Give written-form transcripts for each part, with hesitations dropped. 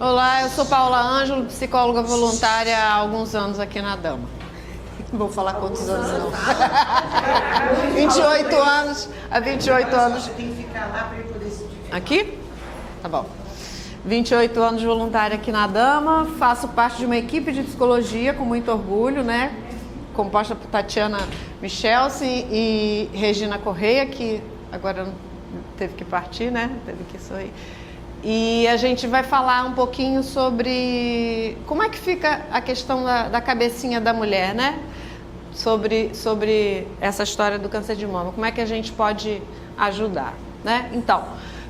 Olá, eu sou Paula Ângelo, psicóloga voluntária há alguns anos aqui na Dama. Não vou falar quantos anos não. 28 anos, há 28 anos. Tem que ficar lá para ele poder se identificar. Aqui? Tá bom. 28 anos voluntária aqui na Dama, faço parte de uma equipe de psicologia com muito orgulho, né? Composta por Tatiana Michelsen e Regina Correia, que agora teve que partir, né? Teve que sair. E a gente vai falar um pouquinho sobre como é que fica a questão da cabecinha da mulher, né? Sobre essa história do câncer de mama, como é que a gente pode ajudar, né? Então,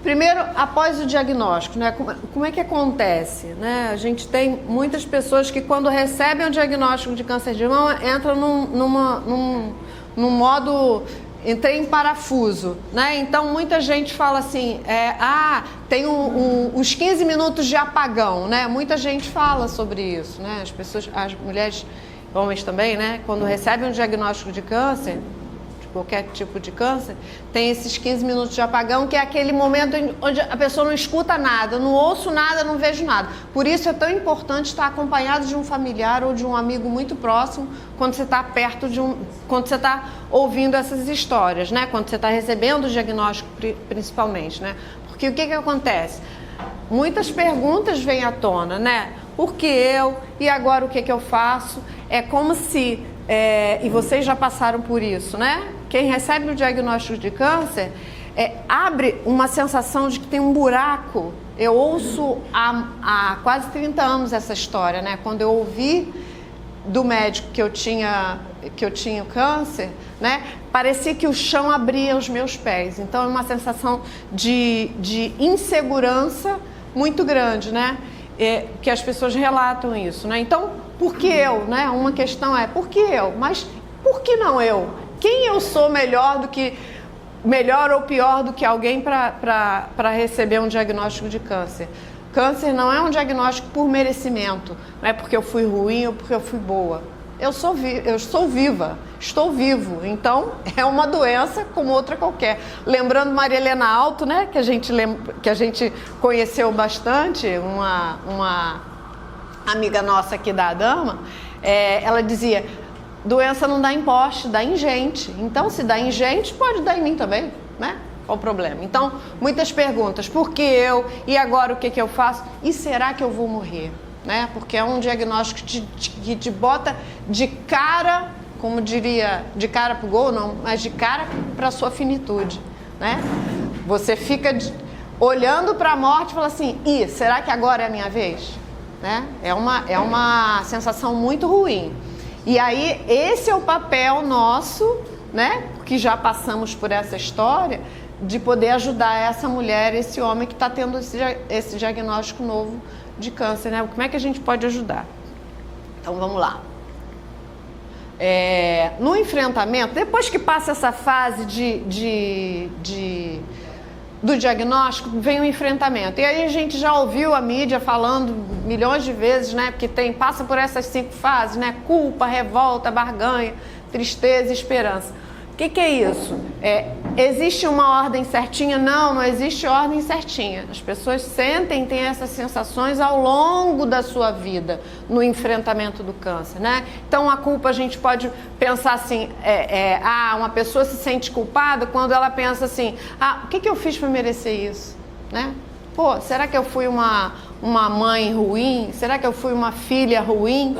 primeiro, após o diagnóstico, né? Como é que acontece, né? A gente tem muitas pessoas que quando recebem o diagnóstico de câncer de mama entram num modo... Entrei em parafuso, né? Então muita gente fala assim, tem os 15 minutos de apagão, né? Muita gente fala sobre isso, né? As pessoas, as mulheres, homens também, né? Quando recebem um diagnóstico de câncer, de qualquer tipo de câncer, tem esses 15 minutos de apagão, que é aquele momento onde a pessoa não escuta nada, não ouço nada, não vejo nada. Por isso é tão importante estar acompanhado de um familiar ou de um amigo muito próximo quando você está perto quando você está ouvindo essas histórias, né? Quando você está recebendo o diagnóstico, principalmente, né? Porque o que acontece? Muitas perguntas vêm à tona, né? Por que eu? E agora o que eu faço? É como se... e vocês já passaram por isso, né? Quem recebe o diagnóstico de câncer abre uma sensação de que tem um buraco. Eu ouço há quase 30 anos essa história, né? Quando eu ouvi do médico que eu tinha câncer, né? Parecia que o chão abria os meus pés. Então é uma sensação de insegurança muito grande, né? Que as pessoas relatam isso, né? Então, por que eu, né? Uma questão é, por que eu? Mas por que não eu? Quem eu sou melhor ou pior do que alguém para receber um diagnóstico de câncer? Câncer não é um diagnóstico por merecimento, não é porque eu fui ruim ou porque eu fui boa. Eu sou viva, estou vivo, então é uma doença como outra qualquer. Lembrando Maria Helena Alto, né, que a gente conheceu bastante, uma amiga nossa aqui da Dama, ela dizia, doença não dá em poste, dá em gente. Então, se dá em gente, pode dar em mim também, né? Qual o problema? Então, muitas perguntas, por que eu? E agora o que eu faço? E será que eu vou morrer? Né? Porque é um diagnóstico que te bota de cara, como diria, de cara pro gol, não, mas de cara para a sua finitude, né? Você fica olhando para a morte e fala assim, será que agora é a minha vez? Né? É uma sensação muito ruim. E aí, esse é o papel nosso, né? Que já passamos por essa história, de poder ajudar essa mulher, esse homem que está tendo esse diagnóstico novo de câncer, né? Como é que a gente pode ajudar? Então vamos lá. No enfrentamento, depois que passa essa fase do diagnóstico, vem o enfrentamento. E aí a gente já ouviu a mídia falando milhões de vezes, né? Porque passa por essas 5 fases, né? Culpa, revolta, barganha, tristeza e esperança. O que é isso? Existe uma ordem certinha? Não existe ordem certinha. As pessoas têm essas sensações ao longo da sua vida, no enfrentamento do câncer, né? Então, a culpa, a gente pode pensar assim, uma pessoa se sente culpada quando ela pensa assim, o que eu fiz para merecer isso, né? Pô, será que eu fui uma mãe ruim? Será que eu fui uma filha ruim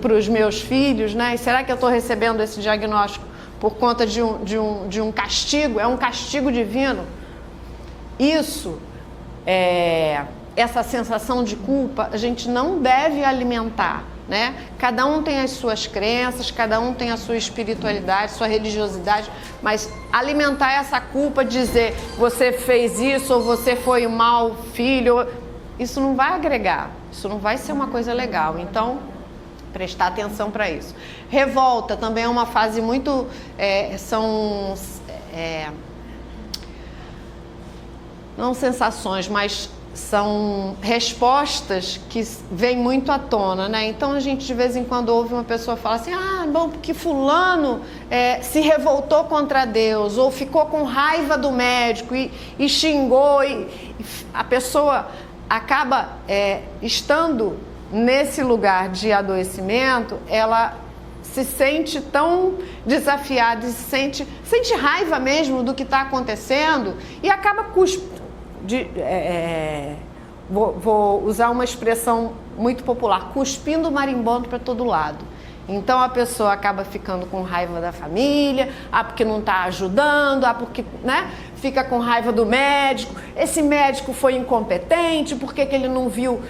para os meus filhos, né? E será que eu estou recebendo esse diagnóstico por conta de um castigo? É um castigo divino? Isso, essa sensação de culpa, a gente não deve alimentar, né? Cada um tem as suas crenças, cada um tem a sua espiritualidade, sua religiosidade, mas alimentar essa culpa, dizer você fez isso ou você foi um mau filho, isso não vai agregar, isso não vai ser uma coisa legal. Então, prestar atenção para isso. Revolta também é uma fase muito... não sensações, mas são respostas que vêm muito à tona, né? Então a gente de vez em quando ouve uma pessoa falar assim, bom, porque fulano se revoltou contra Deus, ou ficou com raiva do médico e xingou, e a pessoa acaba estando nesse lugar de adoecimento, ela se sente tão desafiada, sente raiva mesmo do que está acontecendo e acaba vou usar uma expressão muito popular, cuspindo marimbondo para todo lado. Então a pessoa acaba ficando com raiva da família, porque não está ajudando, porque, né, fica com raiva do médico, esse médico foi incompetente, por que ele não viu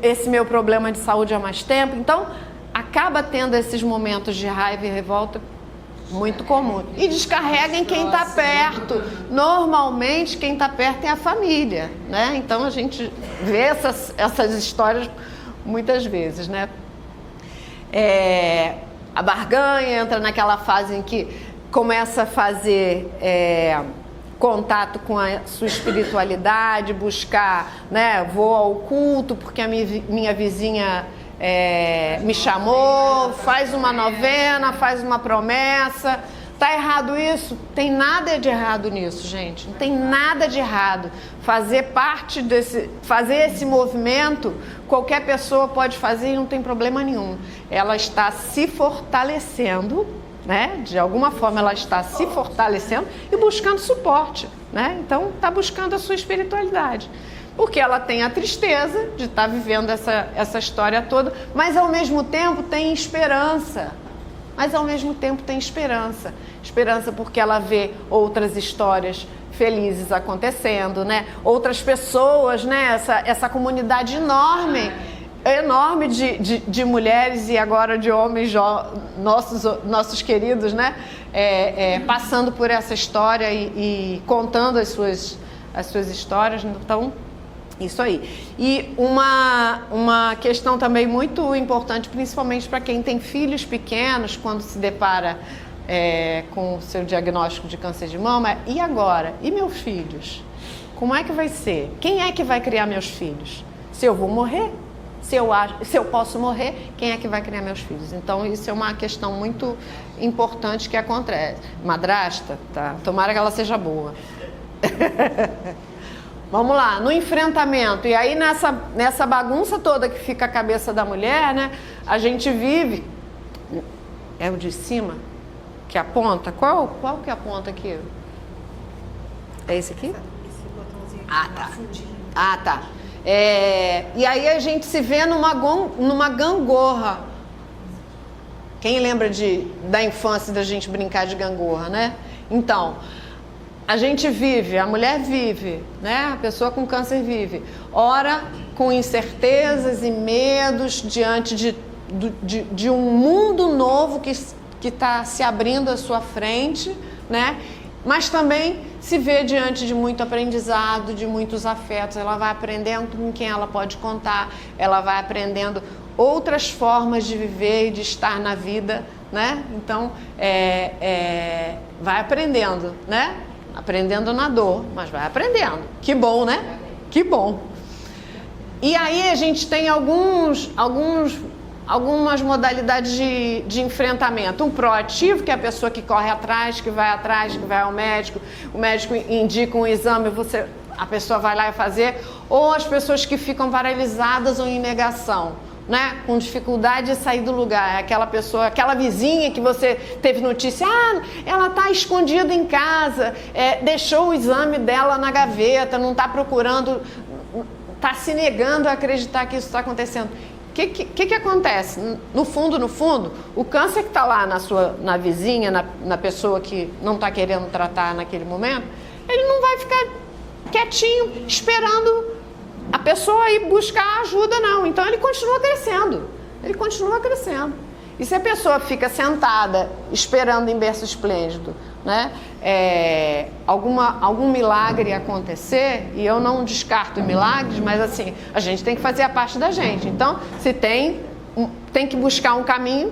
esse meu problema de saúde há mais tempo? Então acaba tendo esses momentos de raiva e revolta muito comum. E descarrega em quem está perto. Normalmente quem está perto é a família, né? Então a gente vê essas histórias muitas vezes, né? A barganha entra naquela fase em que começa a fazer contato com a sua espiritualidade, buscar, né? Vou ao culto porque a minha vizinha me chamou, faz uma novena, faz uma promessa. Tá errado isso? Tem nada de errado nisso, gente. Não tem nada de errado. Fazer esse movimento, qualquer pessoa pode fazer e não tem problema nenhum. Ela está se fortalecendo, né? De alguma forma ela está se fortalecendo e buscando suporte, né? Então está buscando a sua espiritualidade. Porque ela tem a tristeza de estar vivendo essa história toda, mas ao mesmo tempo tem esperança. Esperança porque ela vê outras histórias felizes acontecendo, né? Outras pessoas, né? Essa comunidade enorme de mulheres e agora de homens, nossos queridos, né? Passando por essa história e contando as suas histórias. Então, isso aí. E uma questão também muito importante, principalmente para quem tem filhos pequenos, quando se depara com o seu diagnóstico de câncer de mama, e agora? E meus filhos? Como é que vai ser? Quem é que vai criar meus filhos? Se eu vou morrer? Se eu posso morrer, quem é que vai criar meus filhos? Então, isso é uma questão muito importante que acontece. Madrasta, tá? Tomara que ela seja boa. Vamos lá, no enfrentamento. E aí nessa bagunça toda que fica a cabeça da mulher, né? A gente vive... É o de cima que aponta? Qual que aponta aqui? É esse aqui? Esse botãozinho aqui. Ah, tá. Tá. E aí a gente se vê numa gangorra. Quem lembra da infância da gente brincar de gangorra, né? Então... A gente vive, a mulher vive, né? A pessoa com câncer vive. Ora, com incertezas e medos diante de um mundo novo que está se abrindo à sua frente, né? Mas também se vê diante de muito aprendizado, de muitos afetos. Ela vai aprendendo com quem ela pode contar, ela vai aprendendo outras formas de viver e de estar na vida, né? Então, vai aprendendo, né? Aprendendo na dor, mas vai aprendendo. Que bom, né? Que bom. E aí a gente tem algumas modalidades de enfrentamento. Um proativo, que é a pessoa que corre atrás, que vai ao médico, o médico indica um exame, a pessoa vai lá e fazer. Ou as pessoas que ficam paralisadas ou em negação, né? Com dificuldade de sair do lugar. Aquela pessoa, aquela vizinha que você teve notícia, ela está escondida em casa, deixou o exame dela na gaveta, não está procurando, está se negando a acreditar que isso está acontecendo. O que acontece? No fundo, o câncer que está lá na vizinha, na pessoa que não está querendo tratar naquele momento, ele não vai ficar quietinho, esperando a pessoa ir buscar ajuda, não. Então ele continua crescendo. E se a pessoa fica sentada esperando em berço esplêndido, né, algum milagre acontecer, e eu não descarto milagres, mas assim, a gente tem que fazer a parte da gente. Então, se tem que buscar um caminho,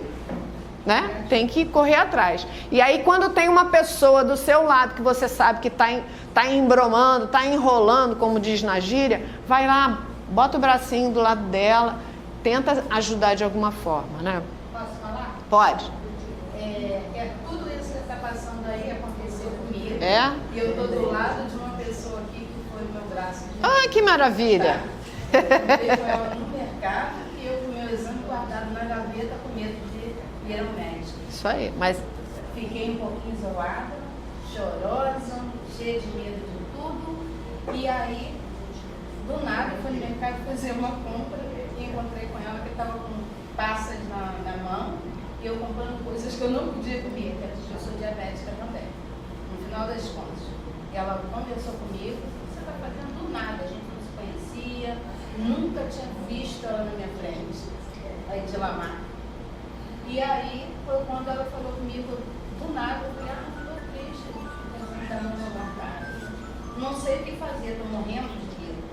né, tem que correr atrás. E aí, quando tem uma pessoa do seu lado que você sabe que está embromando, está enrolando, como diz na gíria, vai lá, bota o bracinho do lado dela, tenta ajudar de alguma forma, né? Posso falar? Pode. Tudo isso que está passando aí aconteceu comigo. É? E eu estou do lado de uma pessoa aqui que foi no meu braço. Ah, que maravilha! encontrei com ela no mercado e eu com o meu exame guardado na gaveta com medo de ir ao médico. Isso aí, mas Fiquei um pouquinho isolada, chorosa, cheia de medo de tudo. E aí, do nada, eu fui no mercado fazer uma compra e encontrei com ela que estava com passas na mão e eu comprando coisas que eu não podia comer, porque eu sou diabética também. No final das contas, ela conversou comigo, você está fazendo do nada, a gente não se conhecia, nunca tinha visto ela na minha frente, aí de Lamar. E aí, foi quando ela falou comigo, do nada, eu falei, estou triste, pensando na minha vontade. Não sei o que fazer, estou morrendo de medo.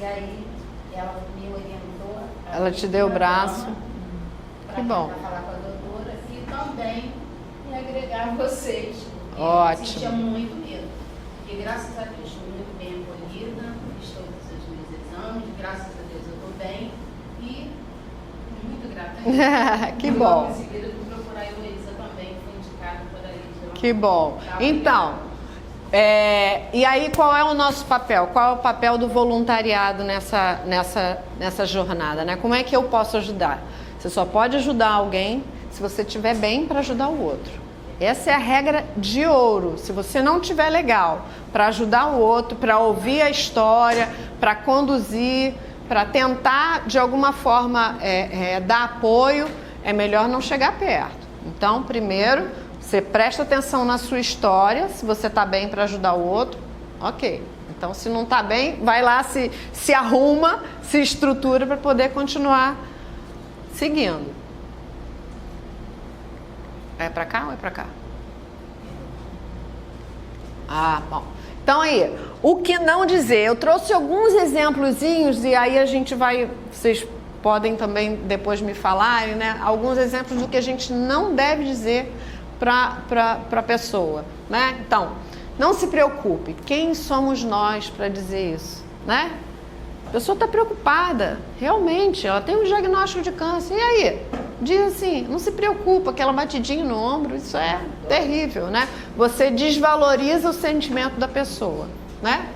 E aí, ela me orientou. ela te deu o braço. Que bom. Para falar com a doutora e também me agregar vocês. Ótimo. Eu sentia muito medo. E graças a Deus, estou muito bem acolhida, fiz todos os meus exames, graças a Deus eu estou bem e muito grata. Que bom. Em seguida, eu fui procurar a Heloísa também, que foi indicada por aí. Que bom. Então, e aí qual é o nosso papel? Qual é o papel do voluntariado nessa jornada, né? Como é que eu posso ajudar? Você só pode ajudar alguém se você estiver bem para ajudar o outro. Essa é a regra de ouro. Se você não estiver legal para ajudar o outro, para ouvir a história, para conduzir, para tentar de alguma forma dar apoio, é melhor não chegar perto. Então, primeiro, você presta atenção na sua história, se você está bem para ajudar o outro, ok. Então, se não está bem, vai lá, se arruma, se estrutura para poder continuar seguindo. É para cá ou é para cá? Ah, bom. Então aí, o que não dizer? Eu trouxe alguns exemplozinhos e aí a gente vai, vocês podem também depois me falarem, né? Alguns exemplos do que a gente não deve dizer para a pessoa, né? Então, não se preocupe. Quem somos nós para dizer isso, né? A pessoa está preocupada, realmente, ela tem um diagnóstico de câncer. E aí? Diz assim, não se preocupa, aquela batidinha no ombro, isso é terrível, né? Você desvaloriza o sentimento da pessoa, né?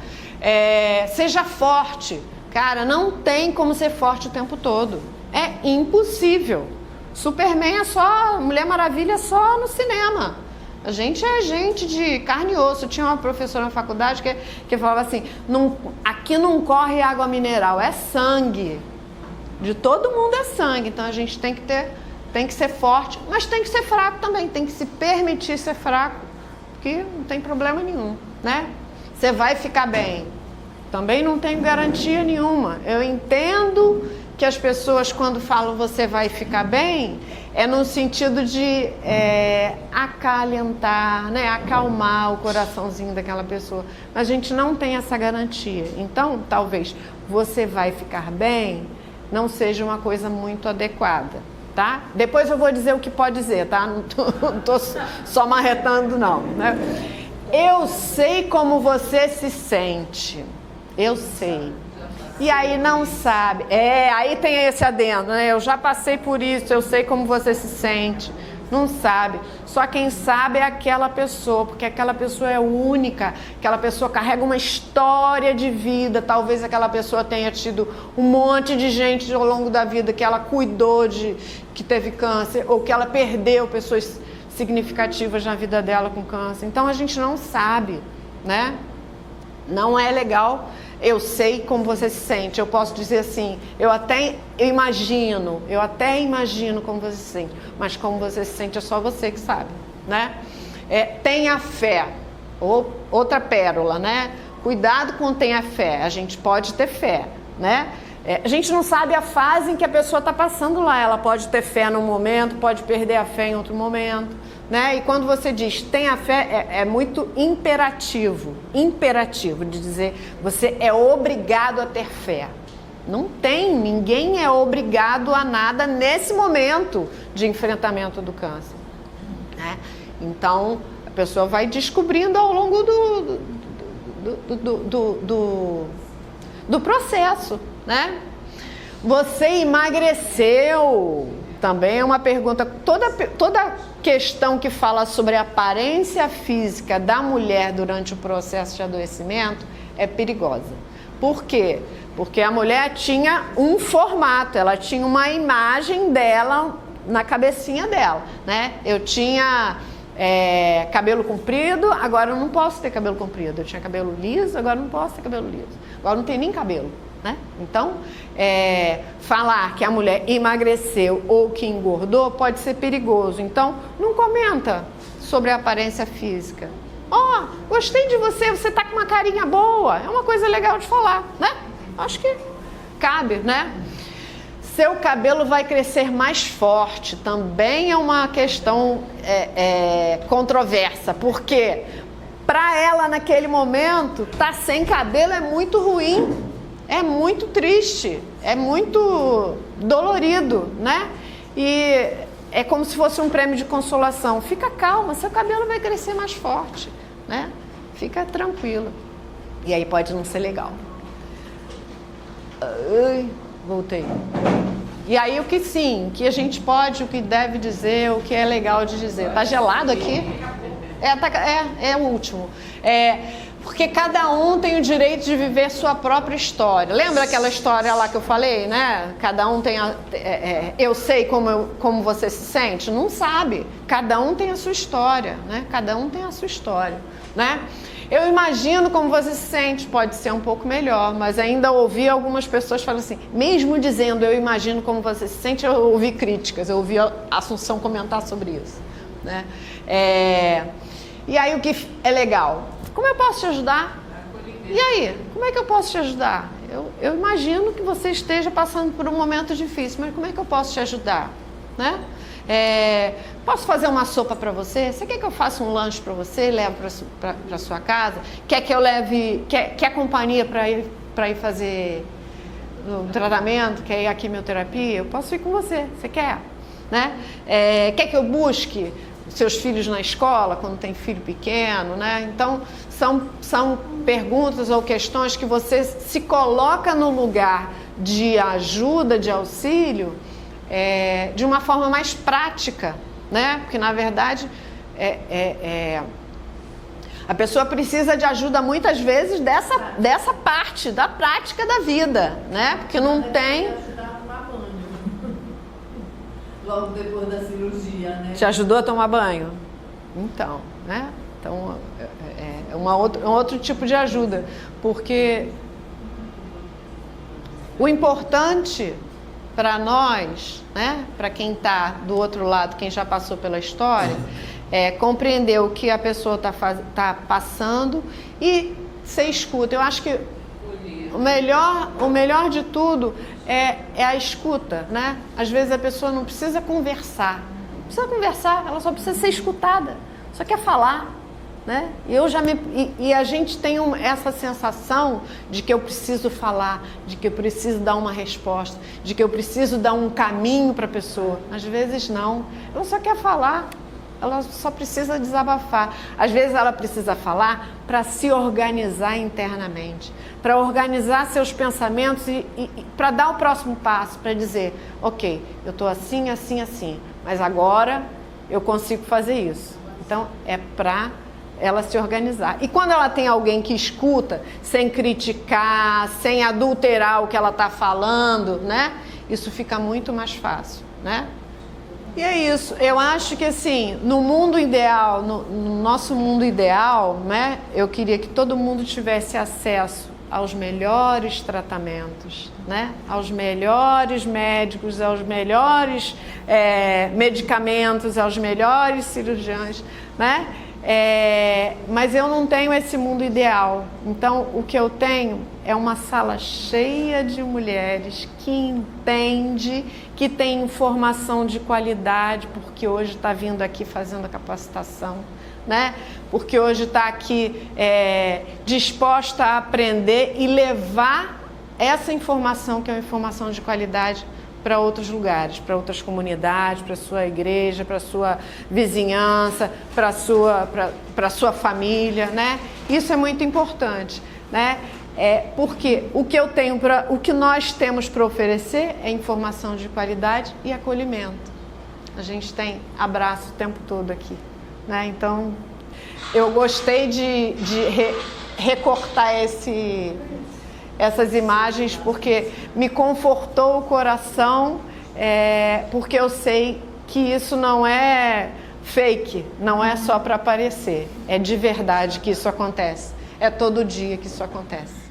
Seja forte. Cara, não tem como ser forte o tempo todo. É impossível. Superman é só, Mulher Maravilha é só no cinema. A gente é gente de carne e osso. Tinha uma professora na faculdade que falava assim, aqui não corre água mineral, é sangue. De todo mundo é sangue, então a gente tem que ser forte, mas tem que ser fraco também, tem que se permitir ser fraco, porque não tem problema nenhum, né? Você vai ficar bem, também não tenho garantia nenhuma. Eu entendo que as pessoas quando falam você vai ficar bem, é no sentido de acalentar, né? Acalmar o coraçãozinho daquela pessoa, mas a gente não tem essa garantia. Então, talvez você vai ficar bem não seja uma coisa muito adequada, tá? Depois eu vou dizer o que pode dizer, tá? Não tô só marretando, não, né? Eu sei como você se sente, eu sei. E aí não sabe, aí tem esse adendo, né? Eu já passei por isso, eu sei como você se sente. Não sabe, só quem sabe é aquela pessoa, porque aquela pessoa é única, aquela pessoa carrega uma história de vida, talvez aquela pessoa tenha tido um monte de gente ao longo da vida que ela cuidou que teve câncer, ou que ela perdeu pessoas significativas na vida dela com câncer, então a gente não sabe, né? Não é legal. Eu sei como você se sente, eu posso dizer assim, eu até imagino como você se sente, mas como você se sente é só você que sabe, né? Tenha fé, outra pérola, né? Cuidado com tenha fé, a gente pode ter fé, né? A gente não sabe a fase em que a pessoa está passando lá, ela pode ter fé num momento, pode perder a fé em outro momento, né? E quando você diz tenha fé, é muito imperativo de dizer, você é obrigado a ter fé. Não tem, ninguém é obrigado a nada nesse momento de enfrentamento do câncer, né? Então, a pessoa vai descobrindo ao longo do processo, né? Você emagreceu? Também é uma pergunta. Toda questão que fala sobre a aparência física da mulher durante o processo de adoecimento é perigosa. Por quê? Porque a mulher tinha um formato, ela tinha uma imagem dela na cabecinha dela, né? Eu tinha cabelo comprido, agora eu não posso ter cabelo comprido. Eu tinha cabelo liso, agora eu não posso ter cabelo liso. Agora não tem nem cabelo, né? Então, falar que a mulher emagreceu ou que engordou pode ser perigoso. Então, não comenta sobre a aparência física. Gostei de você, você tá com uma carinha boa. É uma coisa legal de falar, né? Acho que cabe, né? Seu cabelo vai crescer mais forte. Também é uma questão controversa, porque para ela naquele momento, tá sem cabelo é muito ruim, é muito triste, é muito dolorido, né? E é como se fosse um prêmio de consolação. Fica calma, seu cabelo vai crescer mais forte, né? Fica tranquila. E aí pode não ser legal. Voltei. E aí o que a gente pode, o que deve dizer, o que é legal de dizer. Tá gelado aqui? É o último. Porque cada um tem o direito de viver sua própria história. Lembra aquela história lá que eu falei, né? Cada um tem eu sei como você se sente? Não sabe. Cada um tem a sua história, né? Cada um tem a sua história, né? Eu imagino como você se sente, pode ser um pouco melhor, mas ainda ouvi algumas pessoas falando assim, mesmo dizendo eu imagino como você se sente, eu ouvi críticas, eu ouvi a Assunção comentar sobre isso, né? E aí o que é legal? Como eu posso te ajudar? E aí, como é que eu posso te ajudar? Eu imagino que você esteja passando por um momento difícil, mas como é que eu posso te ajudar? Né? Posso fazer uma sopa para você? Você quer que eu faça um lanche para você e leve para sua casa? Quer que eu leve, quer companhia para ir fazer um tratamento? Quer ir à quimioterapia? Eu posso ir com você, você quer? Né? Quer que eu busque seus filhos na escola, quando tem filho pequeno, né? Então, são perguntas ou questões que você se coloca no lugar de ajuda, de auxílio, de uma forma mais prática, né? Porque, na verdade, a pessoa precisa de ajuda, muitas vezes, dessa parte, da prática da vida, né? Porque não tem... Logo depois da cirurgia, né? Te ajudou a tomar banho? Então, né? Então, um outro tipo de ajuda, porque o importante para nós, né? Para quem está do outro lado, quem já passou pela história, é compreender o que a pessoa está passando e ser escuta. Eu acho que o melhor de tudo é a escuta, né? Às vezes a pessoa não precisa conversar. Não precisa conversar, ela só precisa ser escutada. Só quer falar, né? E a gente tem essa sensação de que eu preciso falar, de que eu preciso dar uma resposta, de que eu preciso dar um caminho para a pessoa. Às vezes não. Ela só quer falar. Ela só precisa desabafar. Às vezes ela precisa falar para se organizar internamente, para organizar seus pensamentos e para dar o próximo passo, para dizer, ok, eu estou assim, assim, assim, mas agora eu consigo fazer isso. Então é para ela se organizar. E quando ela tem alguém que escuta, sem criticar, sem adulterar o que ela está falando, né? Isso fica muito mais fácil, né? E é isso, eu acho que assim, no mundo ideal, no nosso mundo ideal, né, eu queria que todo mundo tivesse acesso aos melhores tratamentos, né, aos melhores médicos, aos melhores medicamentos, aos melhores cirurgiões, né, mas eu não tenho esse mundo ideal. Então o que eu tenho é uma sala cheia de mulheres que entende, que tem informação de qualidade, porque hoje está vindo aqui fazendo a capacitação, né? Porque hoje está aqui disposta a aprender e levar essa informação, que é uma informação de qualidade, para outros lugares, para outras comunidades, para a sua igreja, para a sua vizinhança, para a sua família, né? Isso é muito importante, né? Porque o que nós temos para oferecer é informação de qualidade e acolhimento. A gente tem abraço o tempo todo aqui, né? Então, eu gostei de recortar essas imagens porque me confortou o coração, porque eu sei que isso não é fake, não é só para aparecer, é de verdade que isso acontece, é todo dia que isso acontece.